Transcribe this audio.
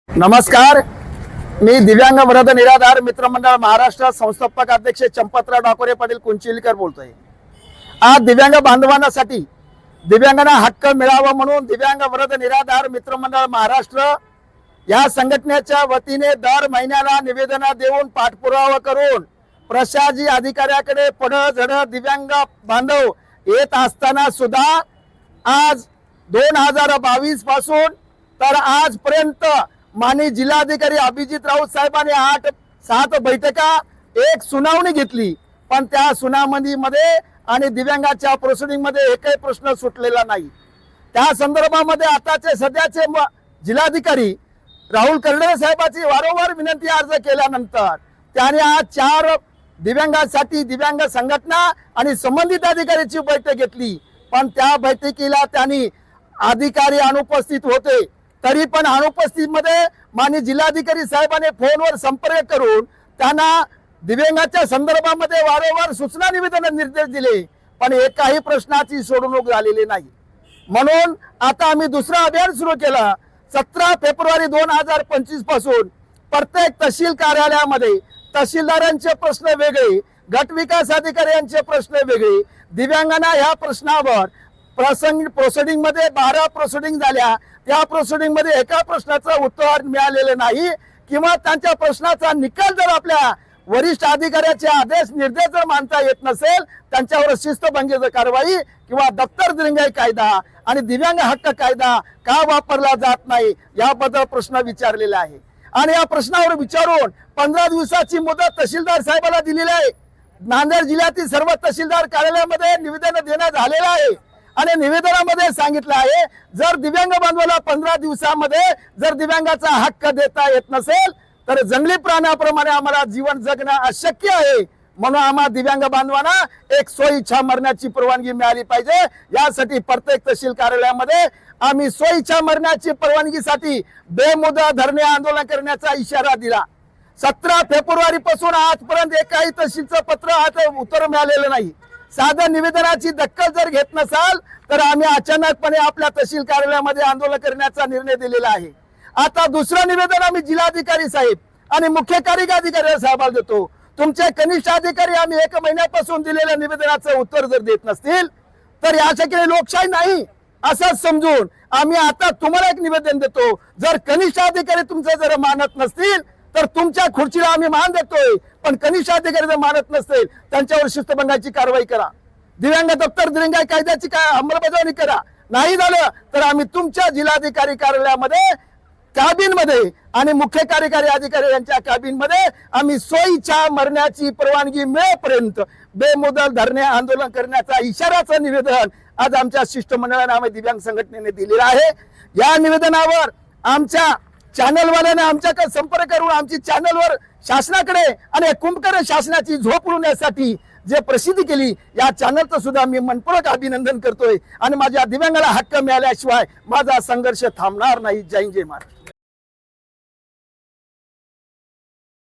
नमस्कार, मी दिव्यांग वरद निराधार मित्रमंडळ महाराष्ट्र संस्थापक अध्यक्ष चंपतराव डाकोरे पाटील कुंचिलकर बोलतोय। आज दिव्यांग बांधवांसाठी दिव्यांगांना हक्क मिळावा म्हणून दिव्यांग वरद निराधार मित्रमंडळ महाराष्ट्र या संघटनेच्या वतीने दर महिन्याला निवेदन देऊन पाठपुरावा करून प्रशासकीय अधिकाऱ्याकडे पडझड दिव्यांग बांधव येत असताना सुद्धा आज 2022 पासून तर आजपर्यंत माननीय जिल्हाधिकारी अभिजित राऊत साहेबांनी 8-7 बैठका एक सुनावणी घेतली, पण त्या सुनावणीमध्ये आणि दिव्यांगाच्या प्रोसिडिंग मध्ये एकही प्रश्न सुटलेला नाही। त्या संदर्भामध्ये आताचे सध्याचे जिल्हाधिकारी राहुल कर्डे साहेबांची वारंवार विनंती अर्ज केल्यानंतर त्यांनी आज 4 दिव्यांगांसाठी दिव्यांग संघटना आणि संबंधित अधिकाऱ्यांची बैठक घेतली, पण त्या बैठकीला त्यांनी अधिकारी अनुपस्थित होते। तरी पण अनुपस्थित मध्ये माननीय जिल्हाधिकारी साहेबांनी फोनवर संपर्क करून त्यांना दिव्यांगाच्या संदर्भामध्ये वारंवार सूचना निवेदन निर्देश दिले, पण एकाही प्रश्नाची सोडवणूक झालेली नाही। म्हणून आता आम्ही दुसरा अभियान सुरू केलं। 17 फेब्रुवारी 2025 पासून प्रत्येक तहसील कार्यालयामध्ये तहसीलदारांचे प्रश्न वेगळे, गट विकास अधिकाऱ्यांचे प्रश्न वेगळे, दिव्यांगांना या प्रश्नावर प्रोसिडिंग मध्ये 12 प्रोसिडिंग झाल्या, त्या प्रोसिडिंग मध्ये एका प्रश्नाचं उत्तर मिळालेलं नाही किंवा त्यांच्या प्रश्नाचा निकाल जर आपल्या वरिष्ठ अधिकाऱ्याचे आदेश निर्देश जर मानता येत नसेल, त्यांच्यावर शिस्तभंगीची कारवाई किंवा दप्तर दिरंगाई कायदा आणि दिव्यांग हक्क कायदा का वापरला जात नाही याबद्दल प्रश्न विचारलेला आहे। आणि या प्रश्नावर विचारून 15 दिवसाची मुदत तहसीलदार साहेबांना दिलेली आहे। नांदेड जिल्ह्यातील सर्व तहसीलदार कार्यालयामध्ये निवेदन देण्यात आलेलं आहे आणि निवेदनामध्ये सांगितलं आहे, जर दिव्यांग बांधवाला 15 दिवसामध्ये जर दिव्यांगाचा हक्क देता येत नसेल तर जंगली प्राण्याप्रमाणे आम्हाला जीवन जगणं अशक्य आहे। म्हणून आम्हा दिव्यांग बांधवांना एक स्वइच्छा मरण्याची परवानगी मिळाली पाहिजे। यासाठी प्रत्येक तहसील कार्यालयामध्ये आम्ही स्वइच्छा मरण्याची परवानगीसाठी बेमुदत धरणे आंदोलन करण्याचा इशारा दिला। 17 फेब्रुवारी पासून आजपर्यंत एकाही तहसीलचं पत्र उत्तर मिळालेलं नाही। साध्या निवेदनाची दखल जर घेत नसाल तर आम्ही अचानकपणे आपल्या तहसील कार्यालयामध्ये आंदोलन करण्याचा निर्णय दिलेला आहे। आता दुसरं निवेदन आम्ही जिल्हाधिकारी साहेब आणि मुख्य कार्यकारी अधिकारी साहेबांना देतो। तुमचे कनिष्ठ अधिकारी आम्ही 1 महिन्यापासून दिलेल्या निवेदनाचं उत्तर जर देत नसतील तर याच्याकडे लोकशाही नाही असं समजून आम्ही आता तुम्हाला एक निवेदन देतो। जर कनिष्ठ अधिकारी तुमचं जर मानत नसतील तर तुमच्या खुर्चीला आम्ही मान देतोय, पण कनिष्ठ अधिकारी जर मानत नसतील त्यांच्यावर शिस्तभंगाची कारवाई करा, दिव्यांग दप्तर दिरंगाई कायद्याची अंमलबजावणी करा। नाही झालं तर आम्ही तुमच्या जिल्हाधिकारी कार्यालयामध्ये कॅबिन मध्ये आणि मुख्य कार्यकारी अधिकारी यांच्या कॅबिन मध्ये आम्ही स्वइच्छा मरण्याची परवानगी मिळेपर्यंत बेमुदत धरणे आंदोलन करण्याचा इशाराचं निवेदन आज आमच्या शिष्टमंडळाने आम्ही दिव्यांग संघटनेने दिलेलं आहे। या निवेदनावर आमच्या चॅनलवाल्याने आमच्याकडे संपर्क करून आमची चॅनलवर शासनाकडे आणि कुंभकर्ण शासनाची झोप उडवण्यासाठी जे प्रसिद्धी केली, या चॅनलचं सुद्धा मी मनपूर्वक अभिनंदन करतोय आणि माझ्या दिव्यांगाला हक्क मिळाल्याशिवाय माझा संघर्ष थांबणार नाही। जय जय महाराज।